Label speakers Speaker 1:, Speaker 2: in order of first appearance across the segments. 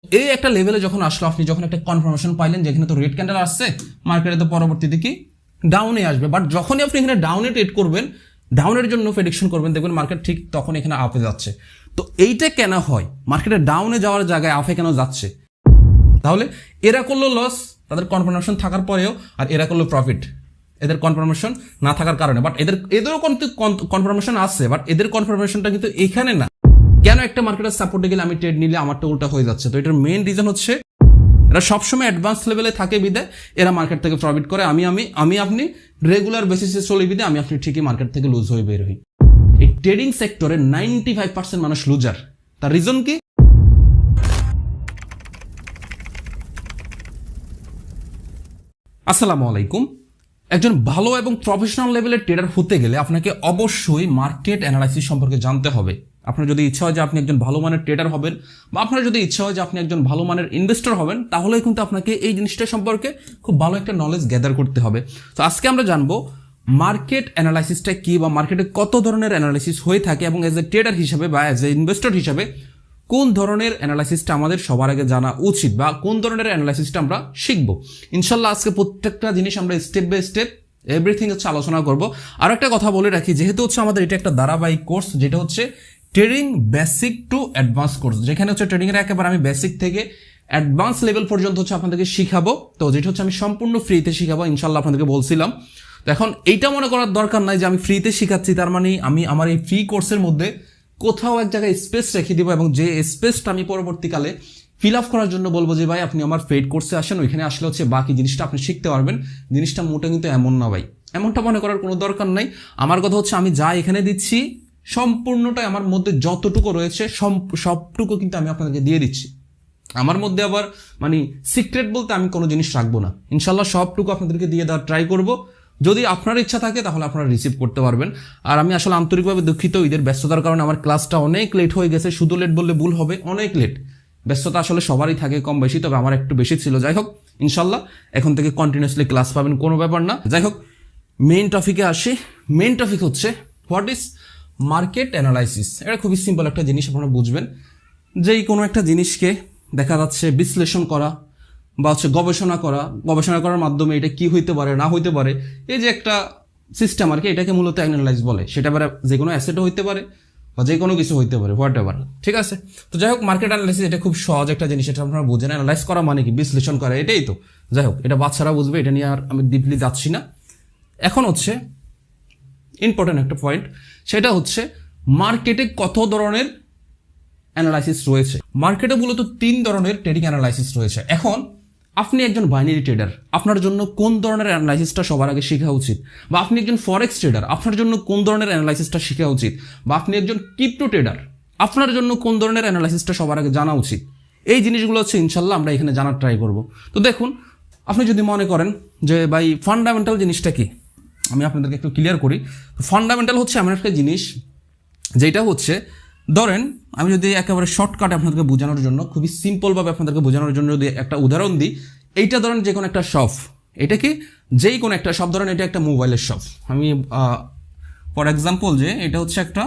Speaker 1: এই একটা লেভেলে যখন আসলো, আপনি যখন একটা কনফার্মেশন পাইলেন যেখানে তো রেড ক্যান্ডেল আসছে, মার্কেটে তো পরবর্তীতে কি ডাউনে আসবে, বাট যখনই আপনি এখানে ডাউনে ট্রেড করবেন, ডাউনের জন্য প্রেডিকশন করবেন, দেখবেন মার্কেট ঠিক তখন এখানে আপে যাচ্ছে। তো এইটা কেন হয়, মার্কেটে ডাউনে যাওয়ার জায়গায় আপে কেন যাচ্ছে? তাহলে এরা করলো লস তাদের কনফার্মেশন থাকার পরেও, আর এরা করলো প্রফিট এদের কনফার্মেশন না থাকার কারণে। বাট এদেরও কিন্তু কনফার্মেশন আসছে, বাট এদের কনফার্মেশনটা কিন্তু এখানে না। কেন একটা মার্কেটের সাপোর্টে গেলে আমি ট্রেড নিলে আমারটা উল্টা হয়ে যাচ্ছে? তো এটার মেইন রিজন হচ্ছে এরা সবসময় অ্যাডভান্স লেভেলে থাকে বিদে এরা মার্কেট থেকে প্রফিট করে। আপনি রেগুলার বেসিসে চলে বিদে আপনি ঠিকই মার্কেট থেকে লুজ হয়ে বের হই। এই ট্রেডিং সেক্টরে 95% মানুষ লুজার। তার রিজন কি? আসসালামু আলাইকুম। একজন ভালো এবং প্রফেশনাল লেভেলের ট্রেডার হতে গেলে আপনাকে অবশ্যই মার্কেট অ্যানালাইসিস সম্পর্কে জানতে হবে। আপনার যদি ইচ্ছা হয় যে আপনি একজন ভালো মানের ট্রেডার হবেন, বা আপনার যদি ইচ্ছা হয় যে আপনি একজন ভালো মানের ইনভেস্টর হবেন, তাহলে কিন্তু আপনাকে এই জিনিসটা সম্পর্কে খুব ভালো একটা নলেজ গ্যাদার করতে হবে। তো আজকে আমরা জানবো মার্কেট অ্যানালাইসিসটা কি, বা মার্কেটে কত ধরনের অ্যানালাইসিস হয়ে থাকে, এবং এজ এ ট্রেডার হিসাবে বা এজ এ ইনভেস্টর হিসাবে কোন ধরনের অ্যানালাইসিসটা আমাদের সবার আগে জানা উচিত, বা কোন ধরনের অ্যানালাইসিসটা আমরা শিখবো। ইনশাল্লাহ আজকে প্রত্যেকটা জিনিস আমরা স্টেপ বাই স্টেপ এভরিথিং হচ্ছে আলোচনা করব। আর একটা কথা বলে রাখি, যেহেতু হচ্ছে আমাদের এটা একটা ধারাবাহিক কোর্স, যেটা হচ্ছে trading basic to advance course, যেখানে হচ্ছে ট্রেডিং এর একেবারে আমি বেসিক থেকে অ্যাডভান্স লেভেল পর্যন্ত হচ্ছে আপনাদেরকে শিখাবো। তো যেটা হচ্ছে আমি সম্পূর্ণ ফ্রিতে শিখাবো ইনশাল্লাহ, আপনাদেরকে বলছিলাম। তো এখন এইটা মনে করার দরকার নাই যে আমি ফ্রিতে শিখাচ্ছি তার মানে আমি আমার এই ফ্রি কোর্সের মধ্যে কোথাও এক জায়গায় স্পেস রেখে দিব, এবং যে স্পেসটা আমি পরবর্তীকালে ফিল আপ করার জন্য বলবো যে ভাই আপনি আমার পেইড কোর্সে আসেন, ওইখানে আসলে হচ্ছে বাকি জিনিসটা আপনি শিখতে পারবেন। জিনিসটা মোটে কিন্তু এমন না ভাই, এমনটা মনে করার কোনো দরকার নাই। আমার কথা হচ্ছে আমি যা এখানে দিচ্ছি সম্পূর্ণটাই আমার মধ্যে যতটুকু রয়েছে সবটুকু কিন্তু আমি আপনাদেরকে দিয়ে দিচ্ছি। আমার মধ্যে আবার মানে সিক্রেট বলতে আমি কোনো জিনিস রাখবো না। ইনশাল্লাহ সবটুকু আপনাদেরকে দিয়ে দেওয়ার ট্রাই করব। যদি আপনার ইচ্ছা থাকে তাহলে আপনারা রিসিভ করতে পারবেন। আর আমি আসলে আন্তরিকভাবে দুঃখিত, ঈদের ব্যস্ততার কারণে আমার ক্লাসটা অনেক লেট হয়ে গেছে। শুধু লেট বললে ভুল হবে, অনেক লেট। ব্যস্ততা আসলে সবারই থাকে কম বেশি, তবে আমার একটু বেশি ছিল। যাই হোক, ইনশাল্লাহ এখন থেকে কন্টিনিউসলি ক্লাস পাবেন, কোনো ব্যাপার না। যাই হোক, মেইন টপিকে আসি। মেইন টপিক হচ্ছে হোয়াট ইজ মার্কেট অ্যানালাইসিস। এটা খুবই সিম্পল একটা জিনিস, আপনারা বুঝবেন। যেই কোনো একটা জিনিসকে দেখা যাচ্ছে বিশ্লেষণ করা বা হচ্ছে গবেষণা করার মাধ্যমে এটা কি হইতে পারে না হইতে পারে, এই যে একটা সিস্টেম আর কি, এটাকে মূলত অ্যানালাইজ বলে। সেটা আবার যে কোনো অ্যাসেটও হইতে পারে বা যে কোনো কিছু হইতে পারে, হোয়াট এভার, ঠিক আছে। তো যাই হোক, মার্কেট অ্যানালাইসিস এটা খুব সহজ একটা জিনিস, এটা আপনারা বুঝেন। অ্যানালাইজ করা মানে কি? বিশ্লেষণ করা, এটাই তো। যাই হোক, এটা বাচ্চারা বুঝবে, এটা নিয়ে আর আমি ডিপলি যাচ্ছি না। এখন হচ্ছে ইম্পর্টেন্ট একটা পয়েন্ট, সেটা হচ্ছে মার্কেটে কত ধরনের অ্যানালাইসিস রয়েছে। মার্কেটে মূলত 3 ধরনের ট্রেডিং অ্যানালাইসিস রয়েছে। এখন আপনি একজন বাইনারি ট্রেডার, আপনার জন্য কোন ধরনের অ্যানালাইসিসটা সবার আগে শেখা উচিত? বা আপনি একজন ফরেক্স ট্রেডার, আপনার জন্য কোন ধরনের অ্যানালাইসিসটা শেখা উচিত? বা আপনি একজন ক্রিপ্টো ট্রেডার, আপনার জন্য কোন ধরনের অ্যানালাইসিসটা সবার আগে জানা উচিত? এই জিনিসগুলো হচ্ছে ইনশাল্লাহ আমরা এখানে জানার ট্রাই করব। তো দেখুন, আপনি যদি মনে করেন যে ভাই ফান্ডামেন্টাল জিনিসটা কি, আমি আপনাদেরকে একটু ক্লিয়ার করি। ফান্ডামেন্টাল হচ্ছে এমন একটা জিনিস যেটা হচ্ছে, ধরেন আমি যদি একেবারে শর্টকাটে আপনাদেরকে বোঝানোর জন্য, খুবই সিম্পলভাবে আপনাদেরকে বোঝানোর জন্য যদি একটা উদাহরণ দিই, এইটা ধরেন যে কোনো একটা শপ, এটা কি যেই কোনো একটা শপ, ধরেন এটা একটা মোবাইলের শপ। আমি ফর এক্সাম্পল যে এটা হচ্ছে একটা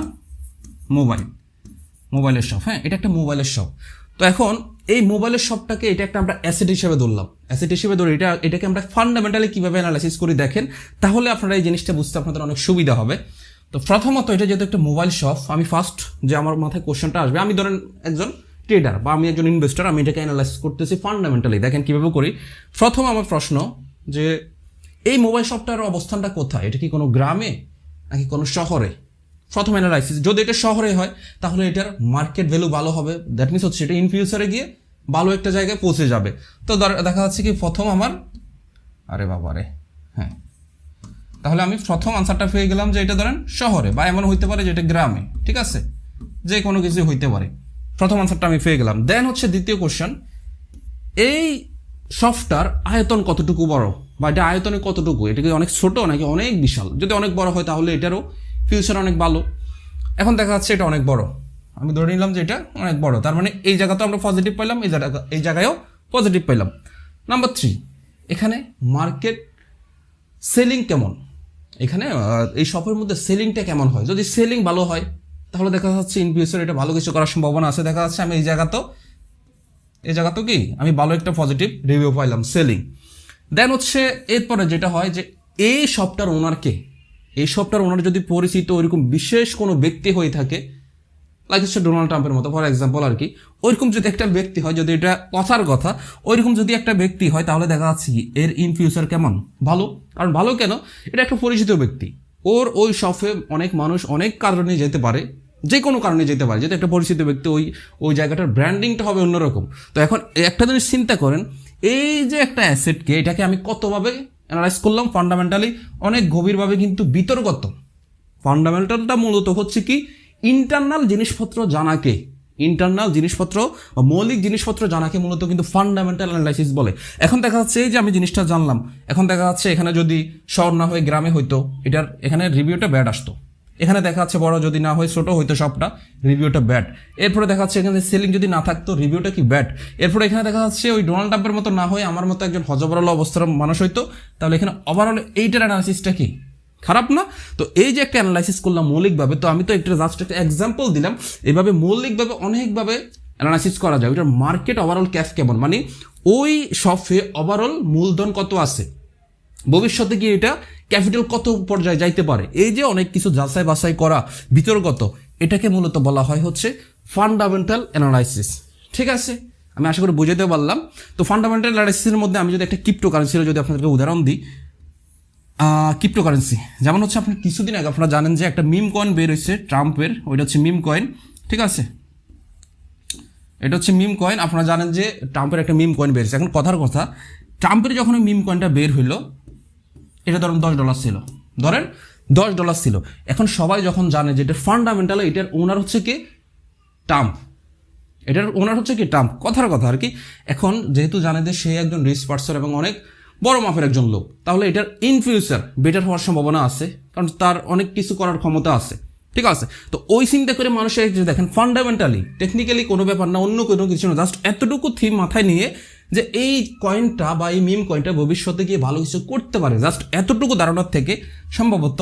Speaker 1: মোবাইলের শপ, হ্যাঁ, এটা একটা মোবাইলের শপ। তো এখন এই মোবাইলের শপটাকে এটা একটা আমরা অ্যাসেট হিসেবে ধরলাম। অ্যাসেট হিসেবে ধরে এটাকে আমরা ফান্ডামেন্টালি কীভাবে অ্যানালাইসিস করি দেখেন, তাহলে আপনারা এই জিনিসটা বুঝতে আপনাদের অনেক সুবিধা হবে। তো প্রথমত, এটা যেহেতু একটা মোবাইল শপ, আমি ফার্স্ট যে আমার মাথায় কোশ্চেনটা আসবে, আমি ধরেন একজন ট্রেডার বা আমি একজন ইনভেস্টর, আমি এটাকে অ্যানালাইসিস করতেছি ফান্ডামেন্টালি। দেখেন কীভাবে করি। প্রথম আমার প্রশ্ন যে এই মোবাইল শপটার অবস্থানটা কোথায়? এটা কি কোনো গ্রামে নাকি কোনো শহরে? প্রথম অ্যানালাইসিস, যদি এটা শহরে হয় তাহলে এটার মার্কেট ভ্যালু ভালো হবে, দ্যাট মিনস হচ্ছে এটা ইন ফিউচারে গিয়ে ভালো একটা জায়গায় পৌঁছে যাবে। তো দেখা যাচ্ছে কি প্রথম আমার হ্যাঁ, তাহলে আমি প্রথম আনসারটা পেয়ে গেলাম যে এটা ধরেন শহরে, বা এমন হইতে পারে যে এটা গ্রামে, ঠিক আছে, যে কোনো কিছু হইতে পারে। প্রথম আনসারটা আমি পেয়ে গেলাম। দেন হচ্ছে দ্বিতীয় কোশ্চেন, এই শপটার আয়তন কতটুকু বড়, বা এটা আয়তনে কতটুকু, এটা কি অনেক ছোট নাকি অনেক বিশাল? যদি অনেক বড় হয় তাহলে এটারও ফিউচার অনেক ভালো। এখন দেখা যাচ্ছে এটা অনেক বড়, আমি ধরে নিলাম যে এটা অনেক বড়, তার মানে এই জায়গাতেও আমরা পজিটিভ পাইলাম, এই জায়গায়ও পজিটিভ পাইলাম। নাম্বার 3, এখানে মার্কেট সেলিং কেমন, এখানে এই শপের মধ্যে সেলিংটা কেমন হয়? যদি সেলিং ভালো হয় তাহলে দেখা যাচ্ছে ইন ফিউচার এটা ভালো কিছু করার সম্ভাবনা আছে। দেখা যাচ্ছে আমি এই জায়গাতেও এই জায়গা তো কি আমি ভালো একটা পজিটিভ রিভিউ পাইলাম, সেলিং। দেন হচ্ছে এরপরে যেটা হয় যে এই শপটার ওনারকে, এই শপটার ওনার যদি পরিচিত ওইরকম বিশেষ কোনো ব্যক্তি হয়ে থাকে, লাইক হচ্ছে ডোনাল্ড ট্রাম্পের মতো ফর এক্সাম্পল আর কি, ওইরকম যদি একটা ব্যক্তি হয়, যদি এটা কথার কথা ওইরকম যদি একটা ব্যক্তি হয়, তাহলে দেখা যাচ্ছে কি এর ইন ফিউচার কেমন ভালো। কারণ ভালো কেন, এটা একটা পরিচিত ব্যক্তি, ওর ওই শপে অনেক মানুষ অনেক কারণে যেতে পারে, যে কোনো কারণে যেতে পারে, যেহেতু একটা পরিচিত ব্যক্তি, ওই ওই জায়গাটার ব্র্যান্ডিংটা হবে অন্যরকম। তো এখন একটা জিনিস চিন্তা করেন, এই যে একটা অ্যাসেটকে, এটাকে আমি কতভাবে অ্যানালাইজ করলাম, ফান্ডামেন্টালি অনেক গভীরভাবে কিন্তু বিতর্কত। ফান্ডামেন্টালটা মূলত হচ্ছে কি ইন্টারনাল জিনিসপত্র জানাকে, ইন্টারনাল জিনিসপত্র বা মৌলিক জিনিসপত্র জানাকে মূলত কিন্তু ফান্ডামেন্টাল অ্যানালাইসিস বলে। এখন দেখা যাচ্ছে এই যে আমি জিনিসটা জানলাম, এখন দেখা যাচ্ছে এখানে যদি শহর না হয়ে গ্রামে হইতো, এটার এখানে রিভিউটা ব্যাড আসতো। এখানে দেখা যাচ্ছে বড় যদি না হয় ছোট হইতো সবটা, রিভিউটা ব্যাড। এরপরে দেখা যাচ্ছে এখানে সেলিং যদি না থাকতো, রিভিউটা কি ব্যাড। এরপরে এখানে দেখা যাচ্ছে ওই ডোনাল্ড ট্রাম্পের মতো না হয়ে আমার মতো একজন হজবরল অবস্থার মানুষ হইতো, তাহলে এখানে ওভারঅল এইটার অ্যানালাইসিসটা কি খারাপ না? তো এই যে একটা অ্যানালাইসিস করলাম মৌলিকভাবে, তো আমি তো একটা জাস্ট একটা এক্সাম্পল দিলাম, এইভাবে মৌলিকভাবে অনেকভাবে অ্যানালাইসিস করা যায়। ওইটার মার্কেট ওভারঅল ক্যাশ কেমন, মানে ওই শপে ওভারঅল মূলধন কত আছে, ভবিষ্যতে কি এটা ক্যাপিটাল কত পর্যায়ে যাইতে পারে, এই যে অনেক কিছু যাচাই বাছাই করা বিতর্কত, এটাকে মূলত বলা হয় হচ্ছে ফান্ডামেন্টাল অ্যানালাইসিস। ঠিক আছে, আমি আশা করি বুঝাতে পারলাম। তো ফান্ডামেন্টাল অ্যানালাইসিসের মধ্যে আমি যদি একটা ক্রিপ্টোকারেন্সির যদি আপনাদেরকে উদাহরণ দিই, ক্রিপ্টোকারেন্সি যেমন হচ্ছে আপনি কিছুদিন আগে আপনারা জানেন যে একটা মিম কয়েন বের হয়েছে ট্রাম্পের, ওইটা হচ্ছে মিম কয়েন। ঠিক আছে, এটা হচ্ছে মিম কয়েন। আপনারা জানেন যে ট্রাম্পের একটা মিম কয়েন বেরিয়েছে। এখন কথার কথা, ট্রাম্পের যখন মিম কয়েনটা বের হইলো, এটা ধরেন $10 ছিল, ধরেন $10 ছিল। এখন সবাই যখন জানে যে এটা ফান্ডামেন্টাল, এটার ওনার হচ্ছে কি ট্রাম্প, এটার ওনার হচ্ছে কি ট্রাম্প, কথার কথা আর কি। এখন যেহেতু জানে যে সে একজন রিচ পার্সন এবং অনেক বড় মাপের একজন লোক, তাহলে এটার ইন ফিউচার বেটার হওয়ার সম্ভাবনা আছে, কারণ তার অনেক কিছু করার ক্ষমতা আছে। ঠিক আছে, তো ওই চিন্তা করে মানুষের যে দেখেন ফান্ডামেন্টালি টেকনিক্যালি কোনো ব্যাপার না, অন্য কোনো কিছু না, জাস্ট এতটুকু থিম মাথায় নিয়ে যে এই কয়েনটা বা এই মিম কয়েনটা ভবিষ্যতে গিয়ে ভালো কিছু করতে পারে, জাস্ট এতটুকু ধারণার থেকে সম্ভবত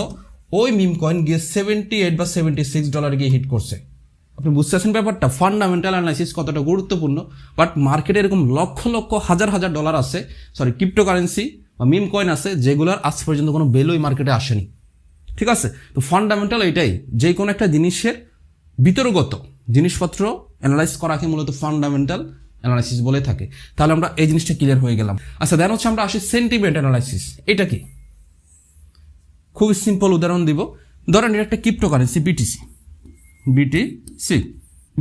Speaker 1: ওই মিম কয়েন গিয়ে $78 বা $76 গিয়ে হিট করছে। আপনি বুঝতে পারছেন ব্যাপারটা, ফান্ডামেন্টাল অ্যানালাইসিস কতটা গুরুত্বপূর্ণ। বাট মার্কেটে এরকম লক্ষ লক্ষ হাজার হাজার ডলার আছে, ক্রিপ্টোকারেন্সি বা মিম কয়েন আছে, যেগুলোর আজ পর্যন্ত কোনো ভ্যালুই মার্কেটে আসেনি। ঠিক আছে, তো ফান্ডামেন্টাল এটাই, যে কোনো একটা জিনিসের বিতর্কত জিনিসপত্র অ্যানালাইজ করাকে মূলত ফান্ডামেন্টাল অ্যানালাইসিস বলে থাকে। তাহলে আমরা এই জিনিসটা ক্লিয়ার হয়ে গেলাম। আচ্ছা, দেন হচ্ছে আমরা আসি সেন্টিমেন্ট অ্যানালাইসিস। এটা কি? খুব সিম্পল উদাহরণ দিব। ধরেন এটা একটা ক্রিপ্টোকারেন্সি বিটিসি,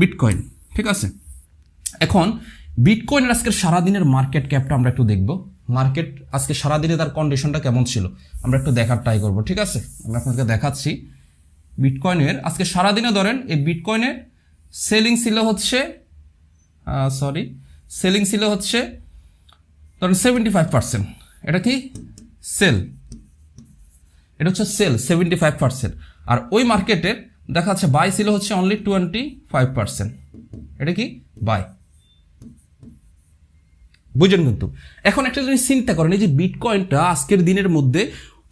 Speaker 1: বিটকয়েন। ঠিক আছে, এখন বিটকয়েনের আজকের সারাদিনের মার্কেট ক্যাপটা আমরা একটু দেখব। মার্কেট আজকে সারাদিনে তার কন্ডিশনটা কেমন ছিল আমরা একটু দেখার ট্রাই করবো। ঠিক আছে, আমি আপনাদেরকে দেখাচ্ছি বিটকয়েনের আজকে সারাদিনে। ধরেন এই বিটকয়েনের সেলিং ছিল হচ্ছে ধরেন 75%। এটা কি সেল, এটা হচ্ছে সেল 75%। আর ওই মার্কেটের দেখা যাচ্ছে বাই ছিল হচ্ছে অনলি 25%। এটা কি বাই, বুঝেন কিন্তু। এখন একটা জিনিস চিন্তা করেন, এই যে বিটকয়েনটা আজকের দিনের মধ্যে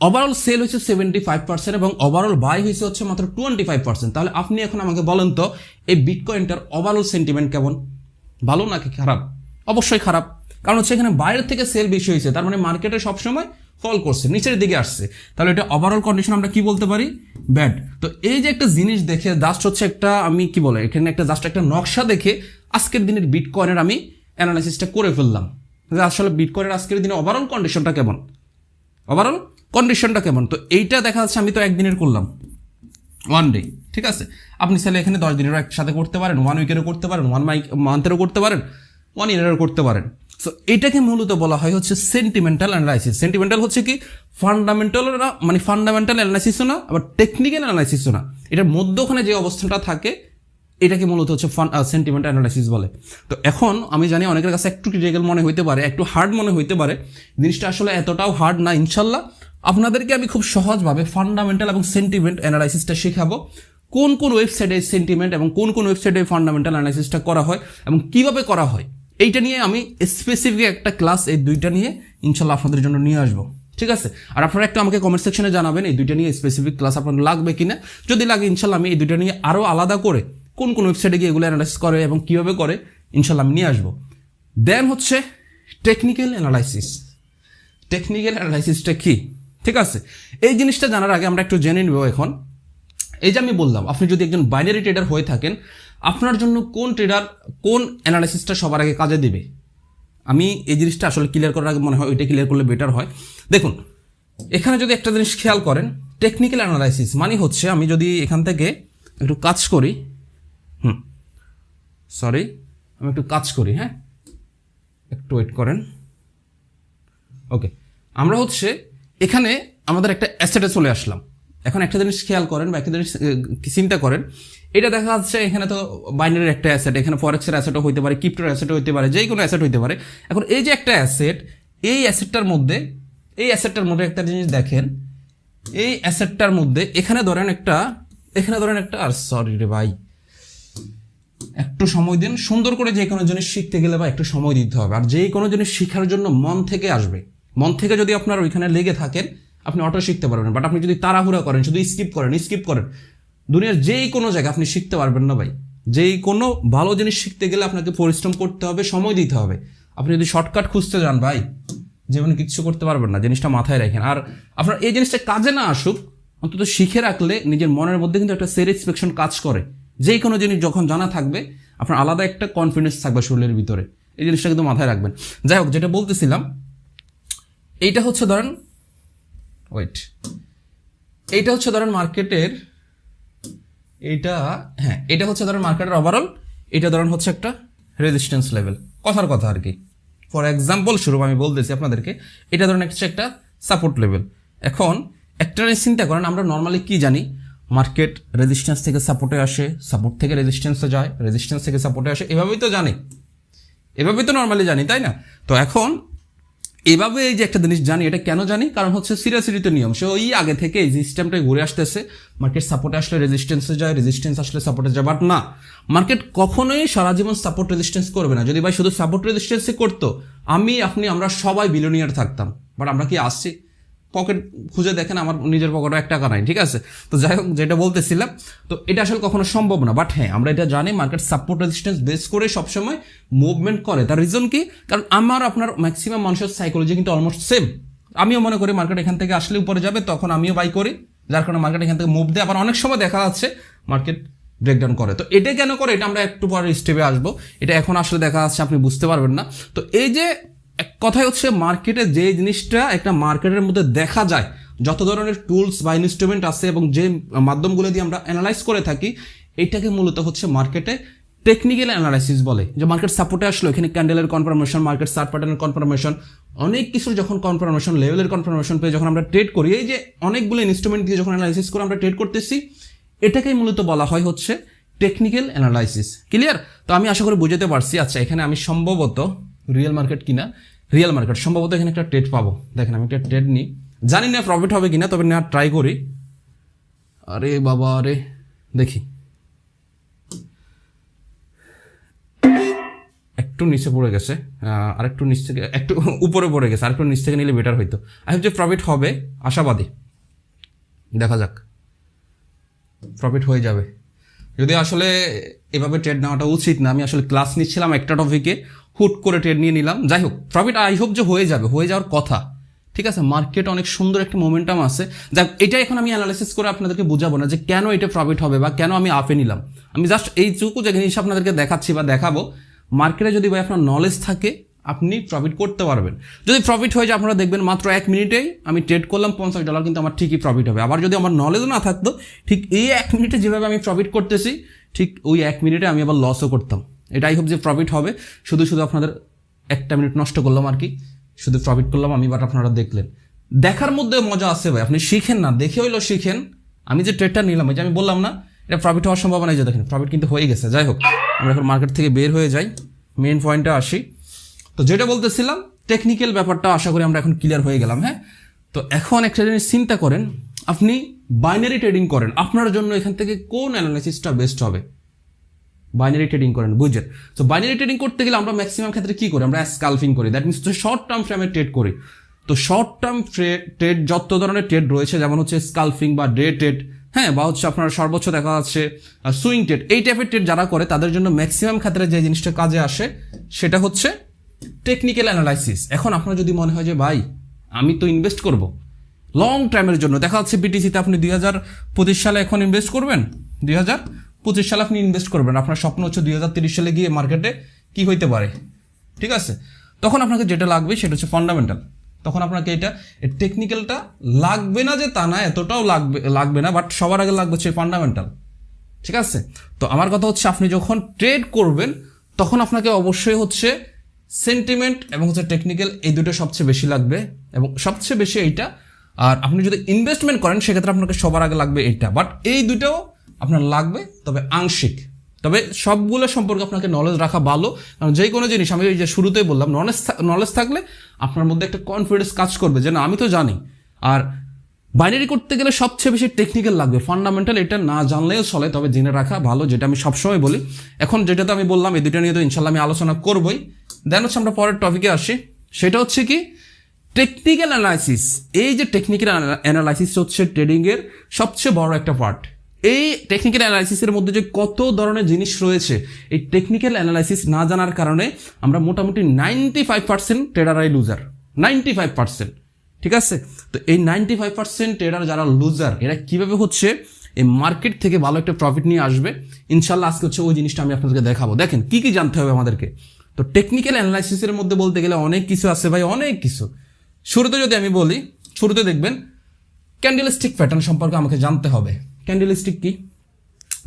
Speaker 1: ওভারঅল সেল হয়েছে 75% এবং ওভারঅল বাই হয়েছে হচ্ছে মাত্র 25%। তাহলে আপনি এখন আমাকে বলেন তো এই বিটকয়েনটার ওভারঅল সেন্টিমেন্ট কেমন, ভালো নাকি খারাপ? অবশ্যই খারাপ, কারণ হচ্ছে এখানে বাইরের থেকে সেল বেশি হয়েছে, তার মানে মার্কেটে সবসময় ফল করছে, নিচের দিকে আসছে। তাহলে এটা ওভারঅল কন্ডিশন আমরা কি বলতে পারি? ব্যাড। তো এই যে একটা জিনিস দেখে জাস্ট হচ্ছে একটা আমি কি বলে এখানে একটা জাস্ট একটা নকশা দেখে আজকের দিনের বিটকয়েনের আমি অ্যানালাইসিসটা করে ফেললাম যে আসলে বিটকয়েনের আজকের দিনে ওভারঅল কন্ডিশনটা কেমন। তো এইটা দেখা যাচ্ছে আমি তো একদিনের করলাম, ওয়ান ডে। ঠিক আছে, আপনি চাইলে এখানে 10 দিনেরও একসাথে করতে পারেন, 1 উইকেরও করতে পারেন, 1 মান্থেরও করতে পারেন, 1 ইয়ারেরও করতে পারেন। সো এটাকে মূলত বলা হয় হচ্ছে সেন্টিমেন্টাল অ্যানালাইসিস। সেন্টিমেন্টাল হচ্ছে কি ফান্ডামেন্টাল না, মানে ফান্ডামেন্টাল অ্যানালাইসিসও না, আবার টেকনিক্যাল অ্যানালাইসিসও না, এটার মধ্যখানে যে অবস্থাটা থাকে এটাকে মূলত হচ্ছে সেন্টিমেন্ট অ্যানালাইসিস বলে। তো এখন আমি জানি অনেকের কাছে একটু ক্রিটিক্যাল মনে হইতে পারে, একটু হার্ড মনে হইতে পারে, জিনিসটা আসলে এতটাও হার্ড না। ইনশাল্লাহ আপনাদেরকে আমি খুব সহজভাবে ফান্ডামেন্টাল এবং সেন্টিমেন্ট অ্যানালাইসিসটা শেখাবো, কোন কোন ওয়েবসাইটে সেন্টিমেন্ট এবং কোন কোন ওয়েবসাইটে ফান্ডামেন্টাল অ্যানালাইসিসটা করা হয় এবং কিভাবে করা হয়, এইটা নিয়ে আমি স্পেসিফিক একটা ক্লাস এই দুইটা নিয়ে ইনশাল্লাহ আপনাদের জন্য নিয়ে আসবো। ঠিক আছে, আর আপনারা একটু আমাকে কমেন্ট সেকশনে জানাবেন এই দুইটা নিয়ে স্পেসিফিক ক্লাস আপনাদের লাগবে কিনা। যদি লাগে ইনশাল্লাহ আমি এই দুইটা নিয়ে আরও আলাদা করে কোন কোন ওয়েবসাইটে গিয়ে এগুলো অ্যানালাইসিস করে এবং কীভাবে করে ইনশাল্লাহ আমি নিয়ে আসবো। দেন হচ্ছে টেকনিক্যাল অ্যানালাইসিস। টেকনিক্যাল অ্যানালাইসিসটা কি, ঠিক আছে? এই জিনিসটা জানার আগে আমরা একটু জেনে নেব এখন। এই যে আমি বললাম, আপনি যদি একজন বাইনারি ট্রেডার হয়ে থাকেন, আপনার জন্য কোন অ্যানালাইসিসটা সবার আগে কাজে দিবে, আমি এই জিনিসটা আসলে ক্লিয়ার করার আগে মনে হয় ওইটা ক্লিয়ার করলে বেটার হয়। দেখুন, এখানে যদি একটা জিনিস খেয়াল করেন, টেকনিক্যাল অ্যানালাইসিস মানে হচ্ছে, আমি যদি এখান থেকে একটু কাজ করি, আমি একটু কাজ করি, হ্যাঁ, একটু ওয়েট করেন। ওকে, আমরা হচ্ছে এখানে আমাদের একটা অ্যাসেটে চলে আসলাম। এখন একটা জিনিস খেয়াল করেন বা একটা জিনিস চিন্তা করেন, এটা দেখা যাচ্ছে এখানে তো বাইনারির একটা অ্যাসেট, এখানে ফরেক্সের অ্যাসেটও হইতে পারে, ক্রিপ্টোর অ্যাসেটও হইতে পারে, যে কোনো অ্যাসেট হইতে পারে। এখন এই যে একটা অ্যাসেট, এই অ্যাসেটটার মধ্যে একটা জিনিস দেখেন, এই অ্যাসেটটার মধ্যে এখানে ধরেন একটা আর সরি রে ভাই, একটু সময় দিন। সুন্দর করে যে কোনো জিনিস শিখতে গেলে বা একটু সময় দিতে হবে, আর যে কোনো জিনিস শেখার জন্য মন থেকে আসবে। মন থেকে যদি আপনার ওইখানে লেগে থাকেন, আপনি অটো শিখতে পারবেন। বাট আপনি যদি তাড়াহুড়া করেন, শুধু স্কিপ করেন, দুনিয়ার যেই কোনো জায়গায় আপনি শিখতে পারবেন না ভাই। যেই কোনো ভালো জিনিস শিখতে গেলে আপনাকে পরিশ্রম করতে হবে, সময় দিতে হবে। আপনি যদি শর্টকাট খুঁজতে যান ভাই, জীবনে কিচ্ছু করতে পারবেন না। জিনিসটা মাথায় রাখেন। আর আপনার এই জিনিসটা কাজে না আসুক, অন্তত শিখে রাখলে নিজের মনের মধ্যে কিন্তু একটা স্যাটিসফ্যাকশন কাজ করে। যেই কোনো জিনিস যখন জানা থাকবে, আপনার আলাদা একটা কনফিডেন্স থাকবে শরীরের ভিতরে। এই জিনিসটা কিন্তু মাথায় রাখবেন। যাই হোক, যেটা বলতেছিলাম, এইটা হচ্ছে ধরেন মার্কেটের, এটা হচ্ছে ধরেন মার্কেটের ওভারঅল, এটা ধরেন হচ্ছে একটা রেজিস্ট্যান্স লেভেল, কথার কথা আর কি। ফর এক্সাম্পল স্বরূপ আমি বলতেছি আপনাদেরকে, এটা ধরেন একটা সাপোর্ট লেভেল। এখন একটা চিন্তা করেন, আমরা নর্মালি কি জানি, মার্কেট রেজিস্ট্যান্স থেকে সাপোর্টে আসে, সাপোর্ট থেকে রেজিস্ট্যান্সে যায়, রেজিস্ট্যান্স থেকে সাপোর্টে আসে, এভাবেই তো নর্মালি জানি, তাই না? তো এখন এভাবে এই যে একটা জিনিস জানি, এটা কেন জানি? কারণ হচ্ছে সিরিয়াসিটিতে নিয়ম, সে ওই আগে থেকে এই সিস্টেমটাই ঘুরে আসতেছে। মার্কেট সাপোর্টে আসলে রেজিস্ট্যান্সে যায়, রেজিস্ট্যান্স আসলে সাপোর্টে যায়। বাট না, মার্কেট কখনোই সারা জীবন সাপোর্ট রেজিস্ট্যান্স করবে না। যদি ভাই শুধু সাপোর্ট রেজিস্ট্যান্সই করতো, আমরা সবাই বিলিয়নিয়ার থাকতাম। বাট আমরা কি আসছি? পকেট খুঁজে দেখেন, আমার নিজের পকেটে 1 টাকা নাই, ঠিক আছে? তো যাই হোক, যেটা বলতেছিলাম, তো এটা আসলে কখনো সম্ভব না। বাট হ্যাঁ, আমরা এটা জানি, মার্কেট সাপোর্ট রেজিস্ট্যান্স বেস করে সবসময় মুভমেন্ট করে। তার রিজন কি? কারণ আপনার ম্যাক্সিমাম মানুষের সাইকোলজি কিন্তু অলমোস্ট সেম। আমিও মনে করি মার্কেট এখান থেকে আসলে উপরে যাবে, তখন আমিও বাই করি, যার কারণে মার্কেট এখান থেকে মুভ দেয়। আবার অনেক সময় দেখা যাচ্ছে মার্কেট ব্রেকডাউন করে। তো এটা কেন করে, এটা আমরা একটু পরে স্টেপে আসবো। এটা এখন আসলে দেখা যাচ্ছে আপনি বুঝতে পারবেন না। তো এই যে এক কথায় হচ্ছে, মার্কেটে যে জিনিসটা একটা মার্কেটের মধ্যে দেখা যায়, যত ধরনের টুলস বা ইনস্ট্রুমেন্ট আছে এবং যে মাধ্যমগুলো দিয়ে আমরা অ্যানালাইজ করে থাকি, এইটাকে মূলত হচ্ছে মার্কেটে টেকনিক্যাল অ্যানালাইসিস বলে। যে মার্কেট সাপোর্টে আসলো, এখানে ক্যান্ডেলের কনফার্মেশন, মার্কেট চার্ট প্যাটার্নের কনফার্মেশন, অনেক কিছুর যখন কনফার্মেশন, লেভেলের কনফার্মেশন পেয়ে যখন আমরা ট্রেড করি, এই যে অনেকগুলো ইনস্ট্রুমেন্ট দিয়ে যখন অ্যানালাইসিস করে আমরা ট্রেড করতেছি, এটাকেই মূলত বলা হয় হচ্ছে টেকনিক্যাল অ্যানালাইসিস। ক্লিয়ার? তো আমি আশা করি বুঝাতে পারছি। আচ্ছা, এখানে আমি সম্ভবত রিয়েল মার্কেট সম্ভবত এখানে একটা ট্রেড পাবো। দেখেন, আমি একটা ট্রেড নিই, জানি না প্রফিট হবে কিনা, তবে নেওয়ার ট্রাই করি। আরে বাবা, আরে দেখি, একটু নিচে পড়ে গেছে, আর একটু নিচ থেকে একটু উপরে পড়ে গেছে, আর একটু নিচ থেকে নিলে বেটার হইতো। আই হোপ যে প্রফিট হবে, আশাবাদী। দেখা যাক, প্রফিট হয়ে যাবে। যদি আসলে এভাবে ট্রেড নেওয়াটা উচিত না, আমি আসলে ক্লাস নিচ্ছিলাম একটা টপিকে, হুট করে ট্রেড নিয়ে নিলাম। যাই হোক, প্রফিট আই হোপ যে হয়ে যাওয়ার কথা, ঠিক আছে? মার্কেট অনেক সুন্দর একটা মোমেন্টাম আছে। যাক, এটা এখন আমি অ্যানালাইসিস করে আপনাদেরকে বোঝাবো না যে কেন এটা প্রফিট হবে বা কেন আমি আপে নিলাম। আমি জাস্ট এইটুকু যে জিনিস আপনাদেরকে দেখাচ্ছি বা দেখাবো, মার্কেটে যদি ভাই আপনার নলেজ থাকে, আপনি প্রফিট করতে পারবেন। যদি প্রফিট হয়ে যায়, আপনারা দেখবেন মাত্র 1 মিনিটেই আমি ট্রেড করলাম $50, কিন্তু আমার ঠিকই প্রফিট হবে। আবার যদি আমার নলেজ না থাকতো, ঠিক এই 1 মিনিটে যেভাবে আমি প্রফিট করতেছি, ঠিক ওই 1 মিনিটে আমি আবার লসও করতাম। এটাই হোপ যে প্রফিট হবে। শুধু আপনাদের 1 মিনিট নষ্ট করলাম আর কি, শুধু প্রফিট করলাম আমি, বাট আপনারা দেখলেন। দেখার মধ্যে মজা আছে ভাই, আপনি শিখেন না, দেখে হইলো শিখেন। আমি যে ট্রেডটা নিলাম, এই যে আমি বললাম না এটা প্রফিট হওয়ার সম্ভাবনা, যে দেখেন প্রফিট কিন্তু হয়ে গেছে। যাই হোক, আমরা এখন মার্কেট থেকে বের হয়ে যাই, মেইন পয়েন্টে আসি। তো যেটা বলতেছিলাম, টেকনিক্যাল ব্যাপারটা আশা করি আমরা এখন ক্লিয়ার হয়ে গেলাম। হ্যাঁ, তো এখন একটা জিনিস চিন্তা করেন, আপনি বাইনারি ট্রেডিং করেন, আপনার জন্য এখান থেকে কোন অ্যানালাইসিসটা বেস্ট হবে? বাইনারি ট্রেডিং করেন, বুঝছেন? তো বাইনারি ট্রেডিং করতে গেলে আমরা ম্যাক্সিমাম ক্ষেত্রে কি করি? আমরা স্কালপিং করি, দ্যাট মিনস শর্ট টার্ম ফ্রেমে ট্রেড করি। তো শর্ট টার্ম ট্রেড যত ধরনের ট্রেড রয়েছে, যেমন হচ্ছে স্কালপিং বা ডে ট্রেড, হ্যাঁ, বা হচ্ছে আপনার সর্বোচ্চ দেখা যাচ্ছে সুইং ট্রেড, এই টাইপের ট্রেড যারা করে, তাদের জন্য ম্যাক্সিমাম ক্ষেত্রে যে জিনিসটা কাজে আসে সেটা হচ্ছে টেকনিক্যাল অ্যানালাইসিস। এখন আপনার যদি মনে হয় যে ভাই আমি তো ইনভেস্ট করব লং টাইমের জন্য, দেখা যাচ্ছে বিটিসিতে আপনি 2025 সালে এখন ইনভেস্ট করবেন, 2025 সালে আপনি ইনভেস্ট করবেন, আপনার স্বপ্ন হচ্ছে 2030 সালে গিয়ে মার্কেটে কি হইতে পারে, ঠিক আছে? তখন আপনাকে যেটা লাগবে সেটা হচ্ছে ফান্ডামেন্টাল। তখন আপনাকে এটা টেকনিক্যালটা লাগবে না যে তা না, এতটাও লাগবে না, বাট সবার আগে লাগবে হচ্ছে ফান্ডামেন্টাল, ঠিক আছে? তো আমার কথা হচ্ছে আপনি যখন ট্রেড করবেন তখন আপনাকে অবশ্যই হচ্ছে সেন্টিমেন্ট এবং হচ্ছে টেকনিক্যাল, এই দুটো সবচেয়ে বেশি লাগবে এবং সবচেয়ে বেশি এইটা। আর আপনি যদি ইনভেস্টমেন্ট করেন সেক্ষেত্রে আপনাকে সবার আগে লাগবে এইটা, বাট এই দুটোও আপনার লাগবে তবে আংশিক। তবে সবগুলো সম্পর্কে আপনাকে নলেজ রাখা ভালো, কারণ যে কোনো জিনিস আমি এই যে শুরুতেই বললাম, নলেজ থাকলে আপনার মধ্যে একটা কনফিডেন্স কাজ করবে যে না আমি তো জানি। আর বাইনারি করতে গেলে সবচেয়ে বেশি টেকনিক্যাল লাগবে, ফান্ডামেন্টাল এটা না জানলেও চলে, তবে জেনে রাখা ভালো, যেটা আমি সবসময় বলি। এখন যেটাতে আমি বললাম এই দুটো নিয়ে তো ইনশাল্লাহ আমি আলোচনা করবোই। দেন হচ্ছে আমরা পরের টপিকে আসি, সেটা হচ্ছে কি টেকনিক্যাল অ্যানালাইসিস। এই যে টেকনিক্যাল অ্যানালাইসিস হচ্ছে ট্রেডিংয়ের সবচেয়ে বড় একটা পার্ট। এই টেকনিক্যাল অ্যানালাইসিসের মধ্যে যে কত ধরনের জিনিস রয়েছে, এই টেকনিক্যাল অ্যানালাইসিস না জানার কারণে আমরা মোটামুটি 95% ট্রেডারাই লুজার, 95%, ঠিক আছে? তো এই 95% ট্রেডার যারা লুজার, এরা কিভাবে হচ্ছে এই মার্কেট থেকে ভালো একটা প্রফিট নিয়ে আসবে, ইনশাল্লাহ আজকে হচ্ছে ওই জিনিসটা আমি আপনাদেরকে দেখাবো। দেখেন কি কি জানতে হবে আমাদেরকে। তো টেকনিক্যাল অ্যানালাইসিসের মধ্যে বলতে গেলে অনেক কিছু আছে ভাই, অনেক কিছু। শুরুতে যদি আমি বলি, শুরুতে দেখবেন ক্যান্ডেলস্টিক প্যাটার্ন সম্পর্কে আমাকে জানতে হবে। ক্যান্ডেলস্টিক কি?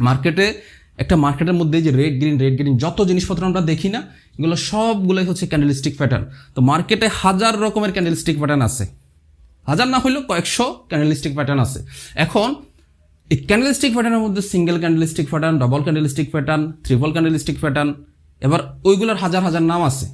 Speaker 1: মার্কেটের মধ্যে যে রেড গ্রিন যত জিনিসপত্র আমরা দেখি না, এগুলো সবগুলোই হচ্ছে ক্যান্ডেলস্টিক প্যাটার্ন। তো মার্কেটে হাজার রকমের ক্যান্ডেলস্টিক প্যাটার্ন আছে, হাজার না হইলেও কয়েকশো ক্যান্ডেলস্টিক প্যাটার্ন আছে। এখন এই ক্যান্ডেলস্টিক প্যাটার্নের মধ্যে single candlestick pattern, double candlestick pattern, triple candlestick pattern, এবার ওইগুলোর হাজার হাজার নাম আছে,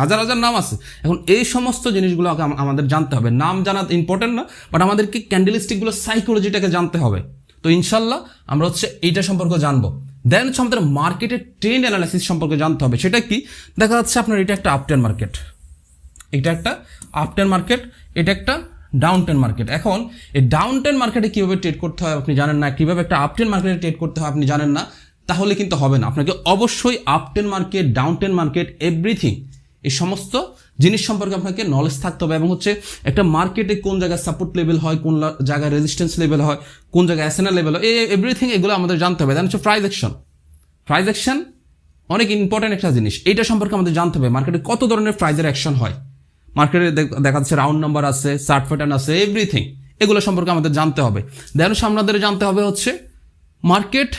Speaker 1: হাজার হাজার নাম আছে। এখন এই সমস্ত জিনিসগুলো আমাদের জানতে হবে। নাম জানা ইম্পর্টেন্ট না, বাট আমাদেরকে ক্যান্ডেলস্টিকগুলো সাইকোলজিটাকে জানতে হবে। তো ইনশাল্লাহ আমরা হচ্ছে এইটা সম্পর্কে জানবো। দেন হচ্ছে আমাদের মার্কেটের ট্রেন্ড অ্যানালাইসিস সম্পর্কে জানতে হবে। সেটা কি? দেখা যাচ্ছে আপনার এটা একটা আপট্রেন্ড মার্কেট, এটা একটা আপট্রেন্ড মার্কেট, এটা একটা ডাউন ট্রেন্ড মার্কেট। এখন এই ডাউন ট্রেন্ড মার্কেটে কীভাবে ট্রেড করতে হয় আপনি জানেন না, কীভাবে একটা আপট্রেন্ড মার্কেটে ট্রেড করতে হয় আপনি জানেন না, তাহলে কিন্তু হবে না। আপনাকে অবশ্যই uptrend market, down trend market, everything, এই সমস্ত জিনিস সম্পর্কে আপনাকে নলেজ থাকতে হবে। এবং হচ্ছে একটা মার্কেটে কোন জায়গায় সাপোর্ট লেভেল হয়, কোন জায়গায় রেজিস্ট্যান্স লেভেল হয়, কোন জায়গায় এসএনএল লেভেল হয়, এভরিথিং এগুলো আমাদের জানতে হবে। দেন হচ্ছে প্রাইস অ্যাকশন অনেক ইম্পর্টেন্ট একটা জিনিস, এইটা সম্পর্কে আমাদের জানতে হবে। মার্কেটে কত ধরনের প্রাইজের অ্যাকশন হয়, মার্কেটে দেখা যাচ্ছে রাউন্ড নাম্বার আছে, চার্ট প্যাটার্ন আছে, এভরিথিং এগুলো সম্পর্কে আমাদের জানতে হবে। দেন আমাদের জানতে হবে হচ্ছে মার্কেট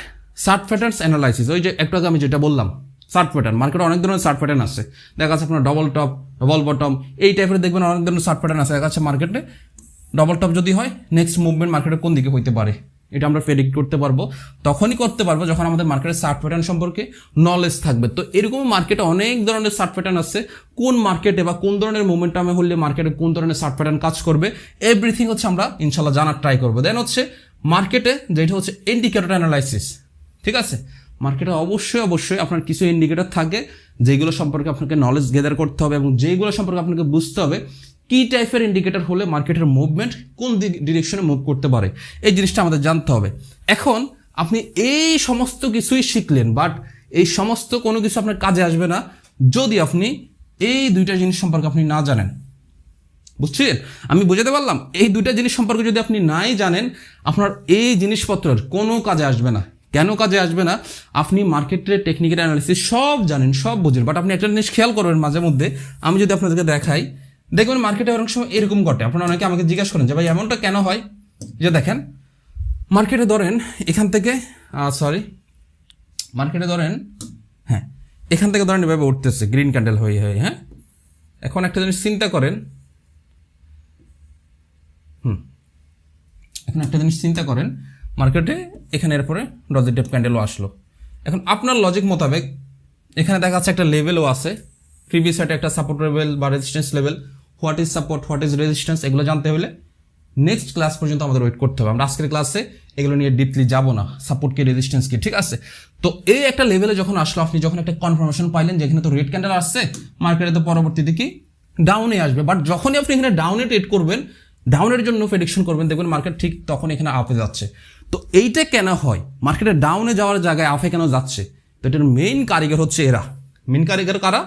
Speaker 1: চার্ট প্যাটার্নস অ্যানালাইসিস। ওই যে একটু আগে আমি যেটা বললাম, চার্ট প্যাটার্ন, মার্কেটে অনেক ধরনের চার্ট প্যাটার্ন আছে। দেখা যাচ্ছে আপনার ডবল টপ, ডবল বটম, এই টাইপের দেখবেন অনেক ধরনের চার্ট প্যাটার্ন আছে। দেখা যাচ্ছে মার্কেটে ডবল টপ যদি হয়, নেক্সট মুভমেন্ট মার্কেটে কোন দিকে হইতে পারে, এটা আমরা প্রেডিক্ট করতে পারবো। তখনই করতে পারবো যখন আমাদের মার্কেটের চার্ট প্যাটার্ন সম্পর্কে নলেজ থাকবে। তো এরকম মার্কেটে অনেক ধরনের চার্ট প্যাটার্ন আছে, কোন মার্কেটে বা কোন ধরনের মোমেন্টামে হলে মার্কেটে কোন ধরনের চার্ট প্যাটার্ন কাজ করবে, এভরিথিং হচ্ছে আমরা ইনশাল্লাহ জানার ট্রাই করবো। দেন হচ্ছে মার্কেটে যেটা হচ্ছে ইন্ডিকেটর অ্যানালাইসিস, ঠিক আছে? মার্কেটে অবশ্যই আপনার কিছু ইন্ডিকেটর থাকে যেগুলো সম্পর্কে আপনাকে নলেজ গেদার করতে হবে এবং যেগুলো সম্পর্কে আপনাকে বুঝতে হবে কি টাইপের ইন্ডিকেটর হলে মার্কেটের মুভমেন্ট কোন ডিরেকশনে মুভ করতে পারে, এই জিনিসটা আমাদের জানতে হবে। এখন আপনি এই সমস্ত কিছুই শিখলেন, বাট এই সমস্ত কোনো কিছু আপনার কাজে আসবে না যদি আপনি এই দুইটা জিনিস সম্পর্কে আপনি না জানেন। বুঝছেন? আমি বুঝাতে পারলাম? এই দুইটা জিনিস সম্পর্কে যদি আপনি নাই জানেন, আপনার এই জিনিসপত্রের কোনো কাজে আসবে না। কেন কাজে আসবে না? আপনি মার্কেটের টেকনিক্যাল অ্যানালিসিস সব জানেন, সব বুঝেন, বাট আপনি একটা জিনিস খেয়াল করবেন মাঝে মধ্যে, আমি যদি আপনাদেরকে দেখাই, দেখবেন মার্কেটে অনেক সময় এরকম ঘটে। আপনারা অনেকে আমাকে জিজ্ঞাসা করেন যে ভাই এমনটা কেন হয়? যে দেখেন মার্কেটে ধরেন এখান থেকে এখান থেকে ধরেন এভাবে উঠতেছে গ্রিন ক্যান্ডেল হয়ে, হ্যাঁ। এখন একটা জিনিস চিন্তা করেন, মার্কেটে এখানে এরপরে ডজি টেপ ক্যান্ডেলও আসলো। এখন আপনার লজিক মোতাবেক এখানে দেখা যাচ্ছে একটা লেভেলও আছে, প্রিভিয়াস সাইডে একটা সাপোর্ট লেভেল বা resistance level, what is support, what is resistance, এগুলো জানতে হলে নেক্সট ক্লাস পর্যন্ত আমাদের ওয়েট করতে হবে। আমরা আজকের ক্লাসে এগুলো নিয়ে ডিপলি যাবো না, সাপোর্ট কি রেজিস্ট্যান্স কি, ঠিক আছে? তো এই একটা লেভেলে যখন আসলো, আপনি যখন একটা কনফার্মেশন পাইলেন যে এখানে তো রেড ক্যান্ডেল আসছে, মার্কেটে তো পরবর্তীতে কি ডাউনে আসবে, বাট যখনই আপনি এখানে ডাউনে ট্রেড করবেন, ডাউনের জন্য প্রেডিকশন করবেন, দেখবেন মার্কেট ঠিক তখন এখানে আপে যাচ্ছে। তো এইটা কেন হয়? মার্কেটে ডাউনে যাওয়ার জায়গায় আপে কেন যাচ্ছে? তো এটার মেইন কারিগর হচ্ছে এরা। মেইন কারিগর কারা?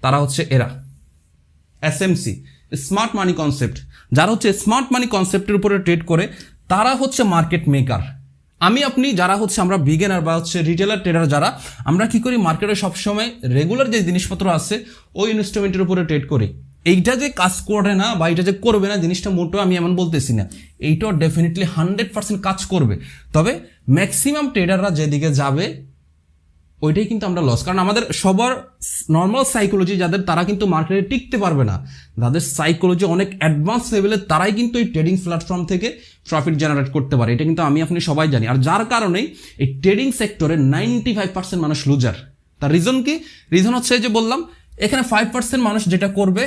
Speaker 1: তারা হচ্ছে এরা। এসএমসি, স্মার্ট মানি কনসেপ্ট, যারা হচ্ছে স্মার্ট মানি কনসেপ্টের উপরে ট্রেড করে তারা হচ্ছে মার্কেট মেকার। আমি আপনি যারা হচ্ছে আমরা বিগিনার বা হচ্ছে রিটেলার ট্রেডার যারা, আমরা কি করি মার্কেটে সবসময় রেগুলার যে জিনিসপত্র আছে ওই ইনস্ট্রুমেন্টের উপরে ট্রেড করি। এইটা যে কাজ করে না বা এটা যে করবে না জিনিসটা মোটেও আমি এমন বলতেছি না, এইটাও ডেফিনেটলি 100% কাজ করবে। তবে ম্যাক্সিমাম ট্রেডাররা যেদিকে যাবে ওইটাই কিন্তু আমরা লস, কারণ আমাদের সবার নর্মাল সাইকোলজি যাদের তারা কিন্তু মার্কেটে টিকতে পারবে না, যাদের সাইকোলজি অনেক অ্যাডভান্স লেভেলের তারাই কিন্তু এই ট্রেডিং প্ল্যাটফর্ম থেকে প্রফিট জেনারেট করতে পারে। এটা কিন্তু আমি আপনি সবাই জানি। আর যার কারণেই এই ট্রেডিং সেক্টরে 95% মানুষ লুজার। তার রিজন কি? রিজন হচ্ছে যে বললাম এখানে 5% মানুষ যেটা করবে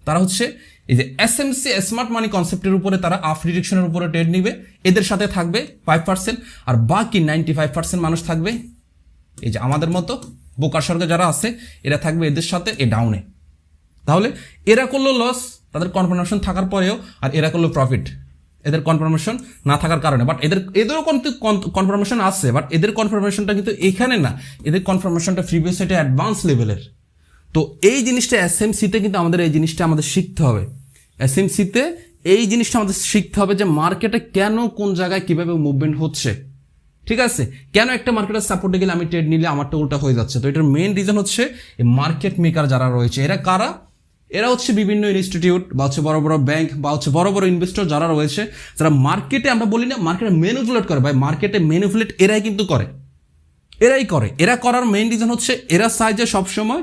Speaker 1: তারা হচ্ছে এই যে এসএমসি স্মার্ট মানি কনসেপ্টের উপরে তারা আপ ডিরেকশনের উপরে ট্রেড নিবে, এদের সাথে থাকবে 5%, আর বাকি 95% মানুষ থাকবে এই যে আমাদের মতো বোকার সরকার যারা আছে, এরা থাকবে এদের সাথে এ ডাউনে। তাহলে এরা করলো লস তাদের কনফার্মেশন থাকার পরেও, আর এরা করলো প্রফিট এদের কনফার্মেশন না থাকার কারণে। বাট এদেরও কিন্তু কনফার্মেশন আছে, বাট এদের কনফার্মেশনটা কিন্তু এখানে না, এদের কনফার্মেশনটা প্রিভিয়াস সাইটে অ্যাডভান্স লেভেলের। তো এই জিনিসটা এসএমসিতে কিন্তু আমাদের এই জিনিসটা আমাদের শিখতে হবে। এসএমসিতে এই জিনিসটা আমাদের শিখতে হবে যে মার্কেটে কেন কোন জায়গায় কিভাবে মুভমেন্ট হচ্ছে, ঠিক আছে? কেন একটা মার্কেটের সাপোর্টে গেলে আমি ট্রেড নিলে আমারটা উল্টা হয়ে যাচ্ছে। তো এটার মেইন রিজন হচ্ছে এই মার্কেট মেকার যারা রয়েছে। এরা কারা? এরা হচ্ছে বিভিন্ন ইনস্টিটিউট বা হচ্ছে বড় বড় ব্যাংক বা হচ্ছে বড় বড় ইনভেস্টর যারা রয়েছে, যারা মার্কেটে আমরা বলি না মার্কেটে ম্যানিপুলেট করে, ভাই মার্কেটে ম্যানিপুলেট এরাই কিন্তু করে, এরাই করে। এরা করার মেইন রিজন হচ্ছে এরা চায় যে সবসময়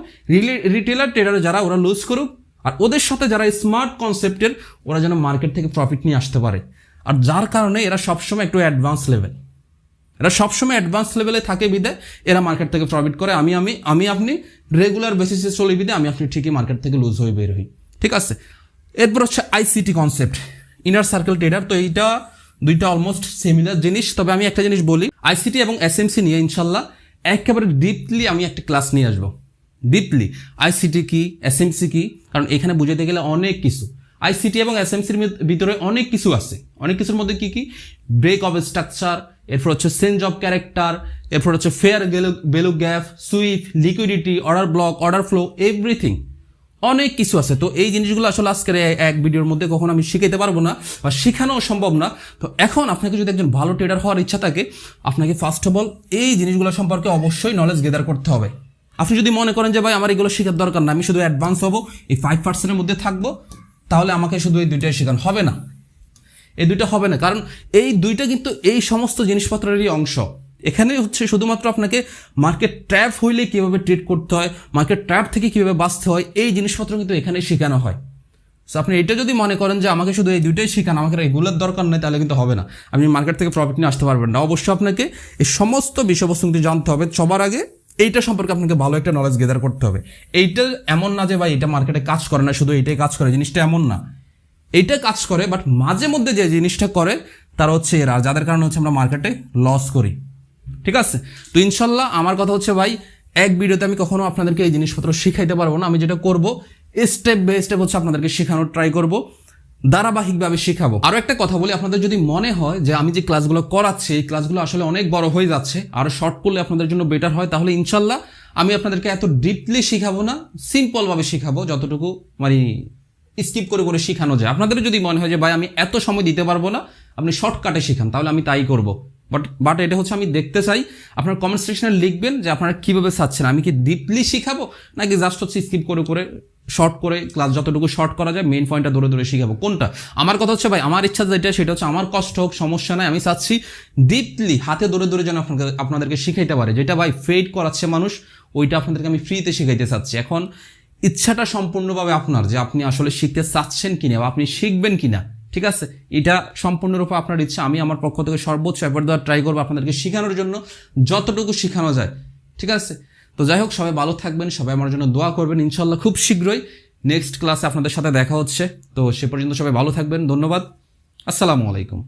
Speaker 1: রিটেলার ট্রেডার যারা ওরা লুজ করুক, আর ওদের সাথে যারা স্মার্ট কনসেপ্টের ওরা যেন মার্কেট থেকে প্রফিট নিয়ে আসতে পারে। আর যার কারণে এরা সবসময় একটু অ্যাডভান্স লেভেল, এরা সবসময় অ্যাডভান্স লেভেলে থাকে বিদে এরা মার্কেট থেকে প্রফিট করে। আমি আপনি রেগুলার বেসিসে চলে বিদে আমি আপনি ঠিকই মার্কেট থেকে লুজ হয়ে বের হই, ঠিক আছে? এরপর হচ্ছে ICT concept, inner circle trader. তো এইটা দুইটা অলমোস্ট সিমিলার জিনিস। তবে আমি একটা জিনিস বলি, আইসিটি এবং এসএমসি নিয়ে ইনশাল্লাহ একেবারে ডিপলি আমি একটা ক্লাস নিয়ে আসবো। ডিপলি আইসিটি কি, এসএমসি কি, কারণ এখানে বুঝাতে গেলে অনেক কিছু। আইসিটি এবং এসএমসির ভিতরে অনেক কিছু আছে। অনেক কিছুর মধ্যে কি কি? ব্রেক অফ স্ট্রাকচার, এরপর হচ্ছে চেঞ্জ অফ ক্যারেক্টার, এরপর হচ্ছে fair value gap, sweep, liquidity, order block, order flow, everything অনেক কিছু আছে। তো এই জিনিসগুলো আসলে আজকের এক ভিডিওর মধ্যে কখনো আমি শিখাইতে পারবো না বা শেখানোও সম্ভব না। তো এখন আপনাকে যদি একজন ভালো ট্রেডার হওয়ার ইচ্ছা থাকে, আপনাকে ফার্স্ট অফ অল এই জিনিসগুলো সম্পর্কে অবশ্যই নলেজ গেদার করতে হবে। আপনি যদি মনে করেন যে ভাই আমার এগুলো শেখার দরকার না, আমি শুধু অ্যাডভান্স হবো, এই 5%-এর মধ্যে থাকবো, তাহলে আমাকে শুধু এই দুইটাই শেখানো হবে না। এই দুইটা হবে না, কারণ এই দুইটা কিন্তু এই সমস্ত জিনিসপত্রেরই অংশ। এখানে হচ্ছে শুধুমাত্র আপনাকে মার্কেট ট্র্যাপ হইলে কীভাবে ট্রেড করতে হয়, মার্কেট ট্র্যাপ থেকে কীভাবে বাঁচতে হয়, এই জিনিসপত্র কিন্তু এখানে শেখানো হয়। সো আপনি এটা যদি মনে করেন যে আমাকে শুধু এই দুইটাই শেখান, আমাকে এগুলোর দরকার নেই, তাহলে কিন্তু হবে না। আপনি মার্কেট থেকে প্রফিট নিয়ে আসতে পারবেন না। অবশ্যই আপনাকে এই সমস্ত বিষয়বস্তু কিন্তু জানতে হবে। সবার আগে এইটা সম্পর্কে আপনাকে ভালো একটা নলেজ গেদার করতে হবে। এইটা এমন না যে ভাই এটা মার্কেটে কাজ করে না, শুধু এইটাই কাজ করে, জিনিসটা এমন না। এইটা কাজ করে, বাট মাঝে মধ্যে যে জিনিসটা করে তারা হচ্ছে এরা, যাদের কারণে হচ্ছে আমরা মার্কেটে লস করি, ঠিক আছে? তো ইনশাল্লাহ আমার কথা হচ্ছে ভাই, এক ভিডিওতে আমি কখনো আপনাদেরকে এই জিনিসপত্র শিখাইতে পারবো না। আমি যেটা করব স্টেপ বাই স্টেপ হচ্ছে আপনাদেরকে শেখানোর ট্রাই করব, ধারাবাহিকভাবে শেখাবো। আরো একটা কথা বলি, আপনাদের যদি মনে হয় যে আমি যে ক্লাসগুলো করাচ্ছি এই ক্লাসগুলো আসলে অনেক বড় হয়ে যাচ্ছে, আরো শর্ট করলে আপনাদের জন্য বেটার হয়, তাহলে ইনশাল্লাহ আমি আপনাদেরকে এত ডিপলি শিখাবো না, সিম্পলভাবে শিখাবো, যতটুকু মানে স্কিপ করে করে শেখানো যায়। আপনাদের যদি মনে হয় যে ভাই আমি এত সময় দিতে পারবো না, আপনি শর্টকাটে শেখান, তাহলে আমি তাই করব। বাট এটা হচ্ছে আমি দেখতে চাই আপনার কমেন্ট সেকশনে লিখবেন যে আপনারা কিভাবে চাচ্ছেন, আমি কি ডিপলি শিখাবো নাকি জাস্ট হচ্ছে স্কিপ করে করে শর্ট করে ক্লাস যতটুকু শর্ট করা যায় মেইন পয়েন্টটা ধরে ধরে শিখাবো, কোনটা? আমার কথা হচ্ছে ভাই আমার ইচ্ছা যেটা সেটা হচ্ছে আমার কষ্ট হোক সমস্যা নাই, আমি চাচ্ছি ডিপলি হাতে ধরে ধরে যেন আপনাদেরকে শিখাইতে পারে। যেটা ভাই ফেড করাচ্ছে মানুষ, ওইটা আপনাদেরকে আমি ফ্রিতে শিখাইতে চাচ্ছি। এখন ইচ্ছাটা সম্পূর্ণভাবে আপনার, যে আপনি আসলে শিখতে চাচ্ছেন কিনা বা আপনি শিখবেন কিনা, ঠিক আছে? এটা সম্পূর্ণরূপে আপনার ইচ্ছা। আমি আমার পক্ষ থেকে সর্বোচ্চ এফোর্ট দেওয়ার ট্রাই করবো আপনাদেরকে শেখানোর জন্য, যতটুকু শেখানো যায়, ঠিক আছে? তো যাই হোক, সবাই ভালো থাকবেন, সবাই আমার জন্য দোয়া করবেন। ইনশাল্লাহ খুব শীঘ্রই নেক্সট ক্লাসে আপনাদের সাথে দেখা হচ্ছে। তো সে পর্যন্ত সবাই ভালো থাকবেন। ধন্যবাদ। আসসালামু আলাইকুম।